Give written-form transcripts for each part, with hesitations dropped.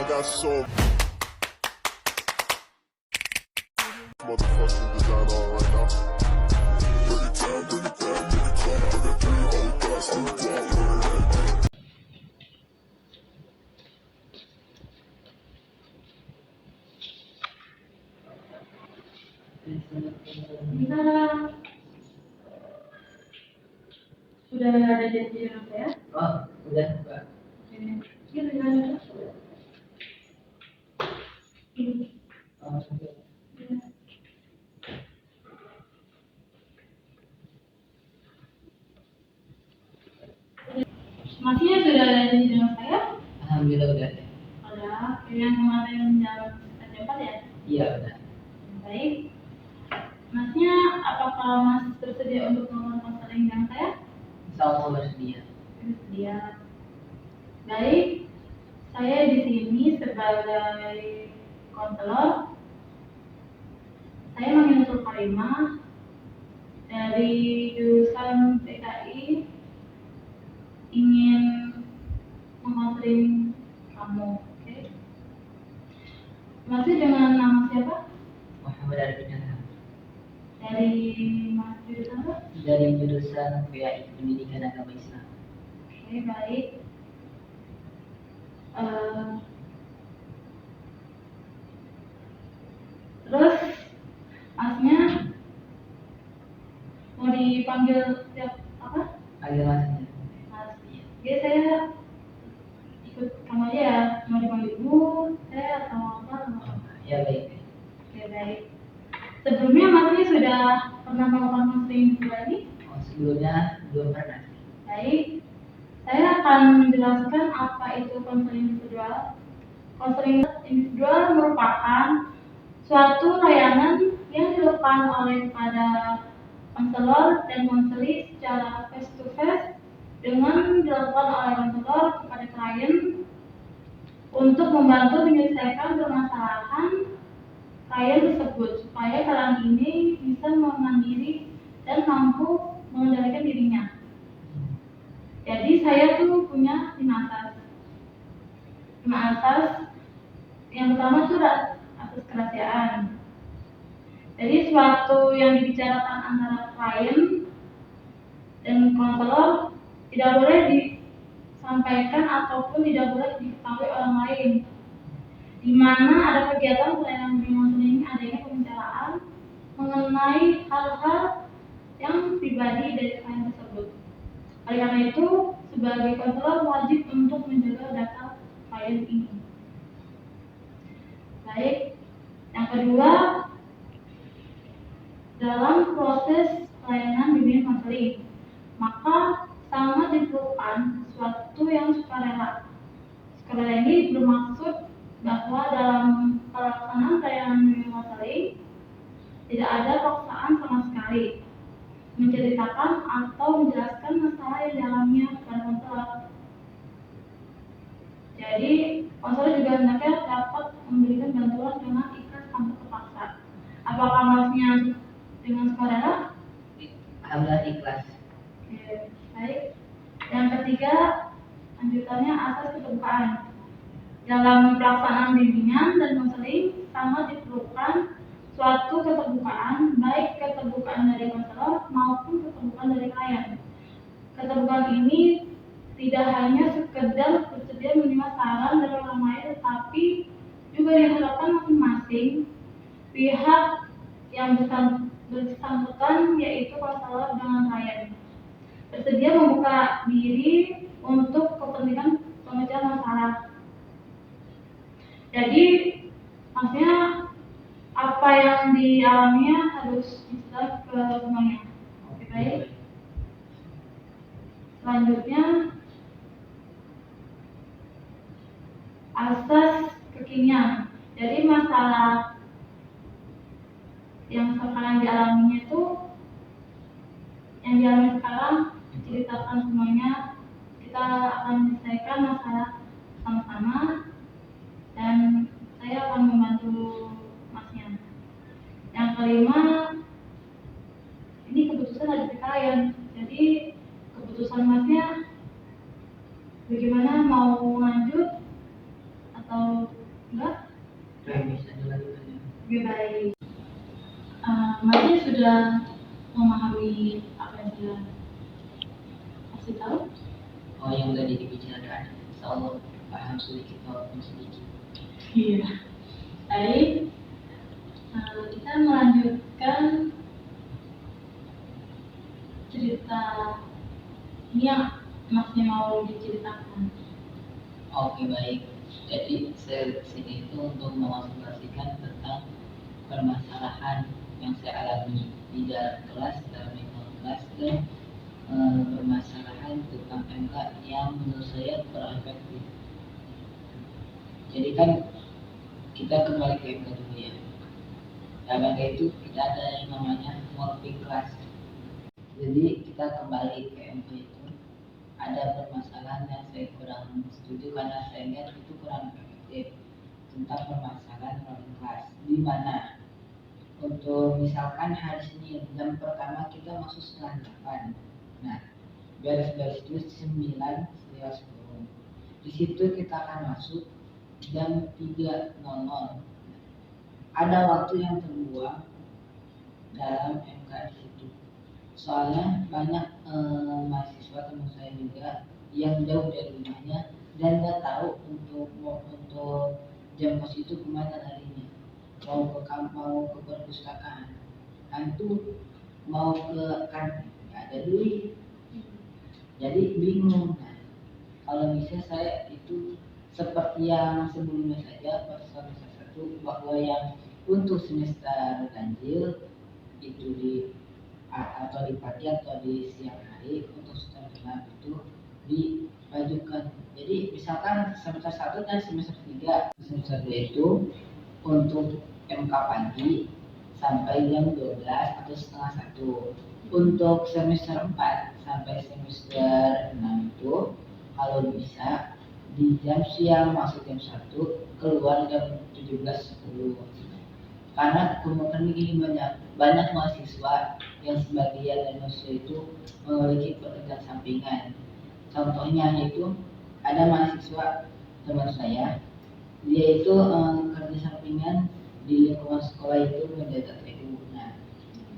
I got so motherfucking design on right now. Bring it down, bring it down, bring it down. I got three old guys on the block. Kita sudah ada janji dengan saya? Oh, udah, Pak. Iya, dengan Oh, oke. Masnya sudah ada janji dengan saya? Alhamdulillah udah. Ada, yang kemarin jam 4 ya? Iya, udah. Baik. Masnya, apakah Mas bersedia untuk nomor konseling dengan saya? Insya Allah bersedia. Bersedia. Baik, saya di sini sebagai konselor. Saya Manginul Karimah dari jurusan PKI, ingin mengkonseling kamu. Oke? Masih dengan nama siapa? Muhammad Arifin Ilham. Dari Mas jurusan apa? Dari jurusan PAI Pendidikan Agama Islam. Oke, baik. Terus Masnya mau dipanggil apa? Panggil masnya. Mas. Oke, saya ikut kamu aja ya. Mau dipanggil Bu, saya atau apa? Oh, ya baik. Oke, baik. Sebelumnya Masnya sudah pernah melakukan konseling individual ini? Oh, sebelumnya belum pernah. Baik, saya akan menjelaskan apa itu konseling individual. Konseling individual merupakan suatu layanan yang dilakukan oleh kepada konselor dan konseli secara face to face dengan dilakukan oleh konselor kepada klien untuk membantu menyelesaikan permasalahan klien tersebut supaya klien ini bisa mandiri dan mampu mengendalikan dirinya. Jadi saya tuh punya 5 asas. 5 asas. Yang pertama itu asas kerahasiaan. Jadi suatu yang dibicarakan antara klien dan konselor tidak boleh disampaikan ataupun tidak boleh diketahui orang lain. Di mana ada kegiatan pelayanan konseling ini adanya pembicaraan mengenai hal-hal yang pribadi dari klien tersebut. Oleh karena itu, sebagai konselor wajib untuk menjaga data klien ini. Baik, yang kedua, dalam proses pelayanan bimbingan konseling, maka sangat diperlukan sesuatu yang sukarela. Sukarela ini bermaksud bahwa dalam pelaksanaan pelayanan bimbingan konseling tidak ada paksaan sama sekali menceritakan atau menjelaskan masalah yang dialaminya kepada konselor. Jadi, konselor juga hendaknya dapat memberikan bantuan dengan ikhlas tanpa terpaksa. Apakah Masnya dengan sukarela? Alhamdulillah ikhlas. Oke, baik. Yang ketiga, lanjutannya asas keterbukaan. Dalam pelaksanaan bimbingan dan konseling sangat diperlukan suatu keterbukaan, baik keterbukaan dari konselor maupun keterbukaan dari klien. Keterbukaan ini tidak hanya sekedar bersedia menerima saran dari orang lain, tetapi juga diharapkan masing-masing pihak yang bersangkutan, yaitu konselor dengan klien, bersedia membuka diri untuk kepentingan pemecahan masalah. Jadi maksudnya apa yang dialaminya harus bisa ke semuanya. Oke, baik. Selanjutnya, asas kekinian. Jadi masalah yang sekarang dialaminya itu, yang dialami sekarang diceritakan semuanya. Kita akan menyelesaikan masalah sama-sama dan saya akan membantu Masnya. Yang kelima, ini keputusan ada di klien. Jadi keputusan Masnya bagaimana, mau lanjut atau Oke, bisa dilanjutkan ya. Oke, baik. Masnya sudah memahami apa yang saya kasih tahu? Oh, yang tadi dibicarakan, insya Allah paham sedikit walaupun sedikit. Iya. Baik. Kita melanjutkan cerita ini yang masih mau diceritakan. Oke, baik. Jadi saya sini itu untuk mengonsultasikan tentang permasalahan yang saya alami di dalam kelas, dalam lingkungan kelas, dan permasalahan tentang MK yang menurut saya kurang efektif. Jadi kan kita kembali ke MK dulu ya. Dalam MK itu kita ada yang namanya multi class. Jadi kita kembali ke MK itu ada permasalahan yang saya kurang setuju karena saya lihat itu kurang efektif tentang permasalahan multi class. Di mana untuk misalkan hari Senin jam pertama kita masuk setengah 8. Nah, beres-beres itu 9 lewat 10. Di situ kita akan masuk jam 3.00. Ada waktu yang terbuang dalam MK di situ. Soalnya banyak mahasiswa teman saya juga yang jauh dari rumahnya dan nggak tahu untuk jam kos itu kemana larinya. Mau ke perpustakaan, antu mau ke kantin, nggak ada duit. Jadi bingung. Nah, kalau bisa saya itu seperti yang sebelumnya saja pas semester 1 bahwa yang untuk semester ganjil itu di atau di pagi atau di siang hari, untuk semester genap itu dimajukan. Jadi misalkan semester 1 dan semester 3, semester 2 itu untuk MK pagi sampai jam 12 atau setengah 1. Untuk semester 4 sampai semester 6 itu kalau bisa di jam siang masuk jam 1, keluar jam 17.10. Karena kemudian ini banyak mahasiswa yang sebagian dari mahasiswa itu memiliki pekerjaan sampingan. Contohnya itu ada mahasiswa teman saya, dia itu kerja sampingan di lingkungan sekolah itu menjaga TU. Nah,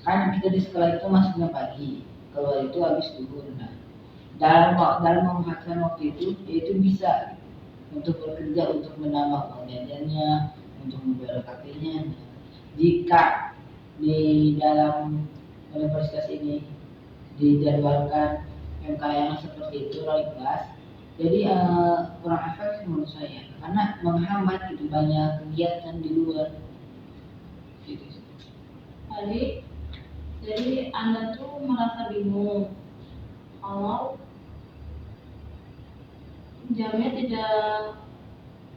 kan kita di sekolah itu masuknya pagi, keluar itu habis zuhur. Nah, dalam memanfaatkan waktu itu, dia itu bisa untuk bekerja, untuk menambah uang jajannya, untuk membayar KP-nya. Jika di dalam universitas ini dijadwalkan MK yang seperti itu oleh kelas, jadi kurang efektif menurut saya karena menghambat itu banyak kegiatan di luar. Gitu. Jadi Anda tuh merasa bingung kalau jamnya tidak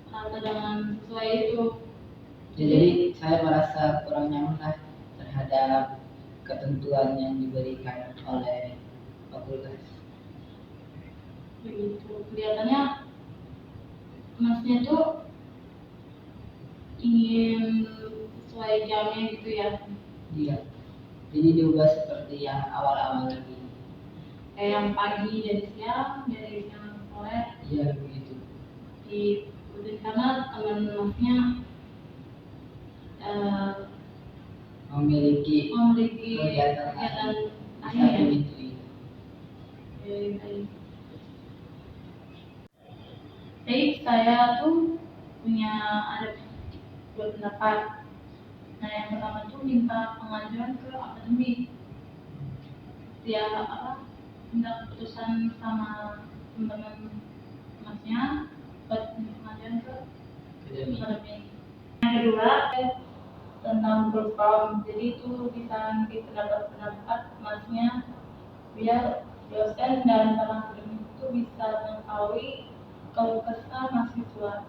rata dengan sesuai itu. Jadi saya merasa kurang nyaman lah terhadap ketentuan yang diberikan oleh fakultas. Begitu. Kelihatannya masnya tuh ingin sesuai jamnya gitu ya. Iya. Jadi diubah seperti yang awal-awal lagi. Kayak yang pagi dari siang sore. Iya begitu. Karena teman masnya memiliki kegiatan bisa begitu. Jadi saya tuh punya ada dua pendapat. Nah, yang pertama tuh minta pengajuan ke akademik. Dia minta keputusan sama teman-teman masnya buat pengajuan ke akademik. Yang kedua tentang perform, jadi itu bisa nanti pendapat masnya biar dosen dan teman akademik itu bisa mengetahui keluh kesah mahasiswa.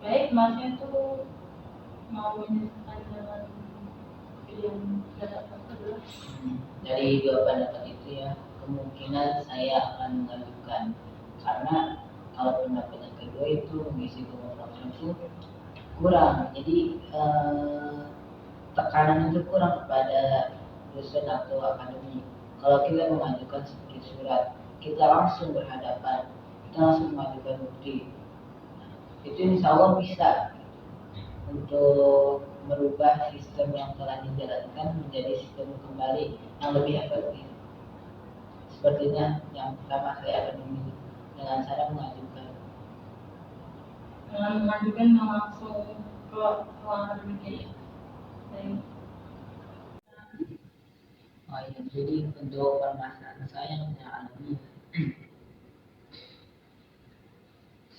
Baik, masnya tuh mau menyelesaikan dengan pilihan pendapat kedua. Dari dua pendapat itu ya, kemungkinan saya akan mengajukan karena kalau pendapat yang kedua itu mengisi program itu kurang, jadi tekanan itu kurang kepada dosen atau akademik. Kalau kita mengajukan seperti surat, kita langsung berhadapan, kita langsung mengajukan bukti. Nah, itu insya Allah bisa untuk merubah sistem yang telah dijalankan menjadi sistem kembali yang lebih efektif. Sepertinya yang pertama saya akan memilih dengan cara mengajukan. Dengan mengajukan langsung ke ruang akademik ya. Oh iya, jadi untuk permasalahan saya yang alami,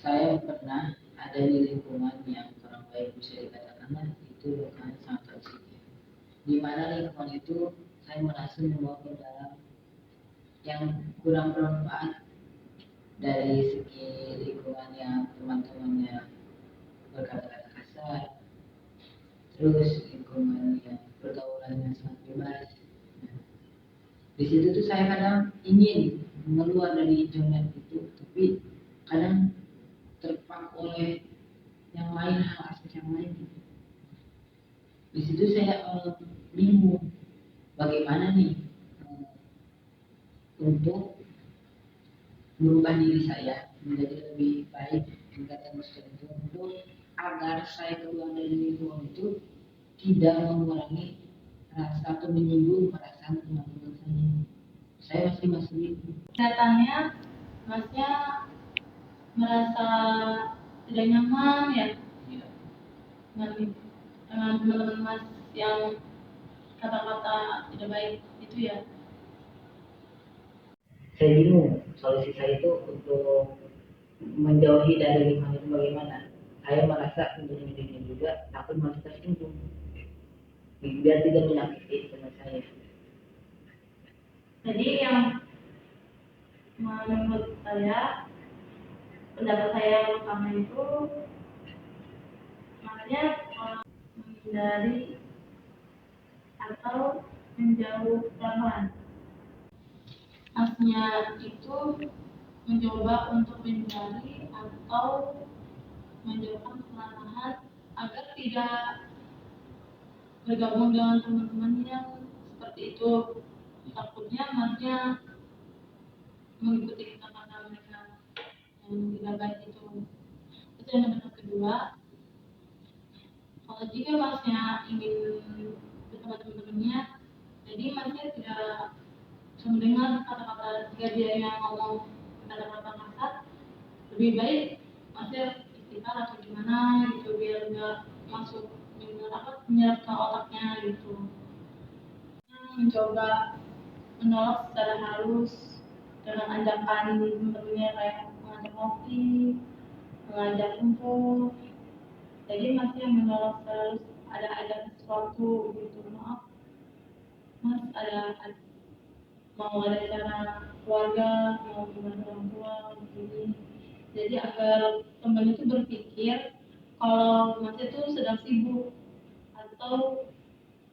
saya pernah ada di lingkungan yang kurang baik, bisa dikatakan itu lingkungan sangat toksik. Di mana lingkungan itu saya merasa membawa ke dalam yang kurang bermanfaat dari segi lingkungan yang teman-temannya berkata-kata kasar, terus lingkungan yang pergaulannya sangat bebas. Di situ tuh saya kadang ingin keluar dari zona itu, tapi kadang terpaku oleh yang lain, hal asik yang lain. Di situ saya bingung bagaimana nih untuk merubah diri saya menjadi lebih baik tingkatan tertentu untuk agar saya keluar dari lingkungan itu tidak mengurangi rasa atau menyinggung perasaan teman-teman saya. Saya masih bingung. Kelihatannya masnya merasa tidak nyaman ya Iya. dengan teman-teman mas yang kata-kata tidak baik itu ya. Saya bingung solusi saya itu untuk menjauhi dari lingkungan itu bagaimana. Saya merasa untuk dirinya juga takut masih tersinggung biar tidak menyakiti teman saya. Jadi yang menurut saya, pendapat saya yang pertama itu makanya menghindari atau menjauh pelan-pelan. Masnya itu mencoba untuk menghindari atau menjauhkan perlahan agar tidak bergabung dengan teman-teman yang seperti itu. Takutnya masnya mengikuti kata-kata mereka yang tidak baik itu. Itu yang pendapat kedua. Kalau jika masnya ingin bersama teman-temannya, jadi masnya tidak mendengar kata-kata jika dia yang ngomong kata-kata kasar, lebih baik masnya istighfar atau gimana gitu biar nggak masuk menyerap ke otaknya gitu. Mencoba menolak secara halus dengan ajakan teman-temannya kayak mengajak kopi, mengajak kumpul. Jadi masih menolak secara halus, ada sesuatu gitu, maaf mas mau ada acara keluarga, mau gimana orang tua begini. Jadi agar teman itu berpikir kalau mas itu sedang sibuk atau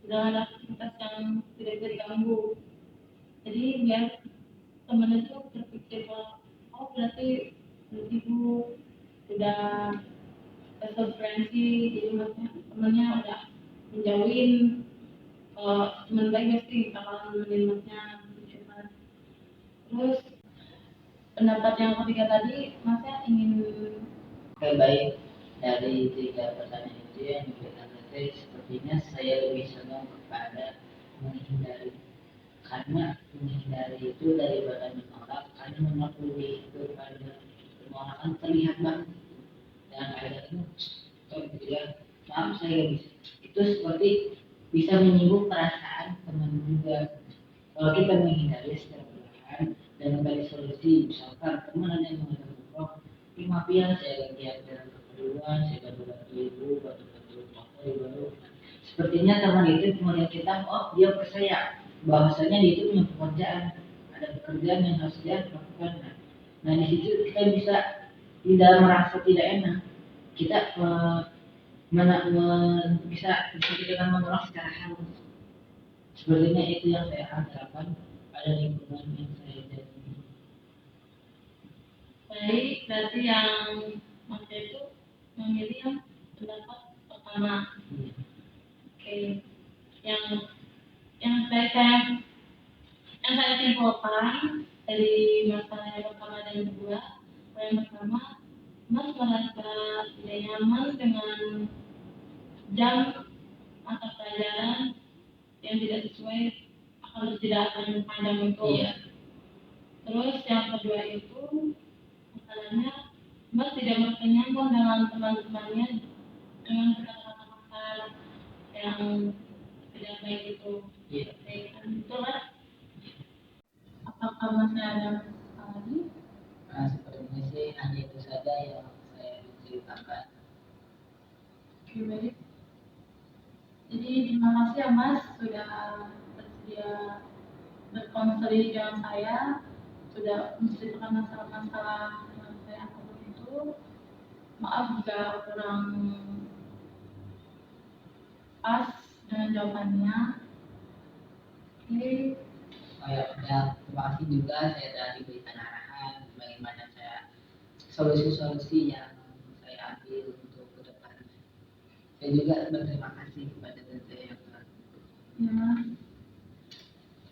sedang ada aktivitas yang tidak bisa diganggu. Jadi biar teman itu berpikir kalau oh berarti udah sibuk, udah preferensi, jadi maksudnya temennya udah menjauhin. Kalau teman baik pasti bakalan nemenin masnya gitu kan. Terus pendapat yang ketiga tadi masnya ingin Baik, dari tiga pertanyaan itu yang diberikan tadi sepertinya saya lebih senang kepada menghindari, karena menghindari itu daripada menolak, karena menolak lebih kepada penolakan terlihat banget dan akhirnya oh gitu ya, maaf saya bisa itu seperti bisa menyinggung perasaan teman juga. Kalau kita menghindari secara perlahan dan mencari solusi, misalkan teman ada yang mengatakan oh ini maaf ya saya lagi ada keperluan, saya bantu ibu, bantu toko di baru. Sepertinya teman itu melihat kita, oh dia percaya bahwasanya dia itu punya pekerjaan, ada pekerjaan yang harus dia lakukan. Nah di situ kita bisa tidak merasa tidak enak, kita bisa dengan menolak secara halus. Sebenarnya itu yang saya harapkan pada lingkungan yang saya jalani. baik, berarti yang masnya itu memilih yang pendapat pertama. Oke, yang yang saya simpulkan dari masalah yang pertama dan kedua, yang pertama Mas merasa tidak nyaman dengan jam mata pelajaran yang tidak sesuai kalau tidak akan panjang itu. Iya. Terus yang kedua itu masalahnya Mas tidak merasa nyaman dengan teman-temannya dengan kata-kata yang tidak baik itu. Iya. Itu kan apakah Mas ada masalah lagi? Nah, sepertinya sih hanya itu saja yang saya ceritakan. Oke, baik. Jadi terima kasih ya Mas sudah bersedia berkonseling dengan saya, sudah menceritakan masalah-masalah yang saya alami itu. Maaf jika kurang pas dengan jawabannya. Oke, Oh ya, terima kasih juga saya telah diberikan arahan bagaimana solusi-solusi yang saya ambil untuk ke depan. Saya juga berterima kasih kepada tante yang telah. ya Mas.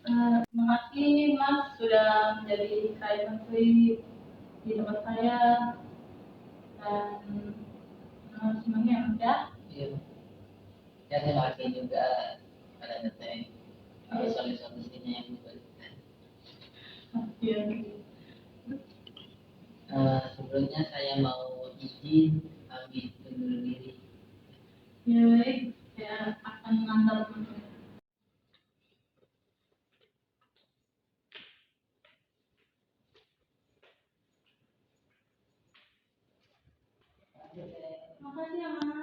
Terima kasih Mas sudah menjadi saya menteri di tempat saya dan semuanya ya Mas ya. Iya. Ya, terima kasih juga kepada tante solusi-solusinya yang diberikan. Oke. Sebelumnya saya mau izin pamit undur diri. Ya baik, saya akan mengantar teman-teman. Terima kasih ya Mas.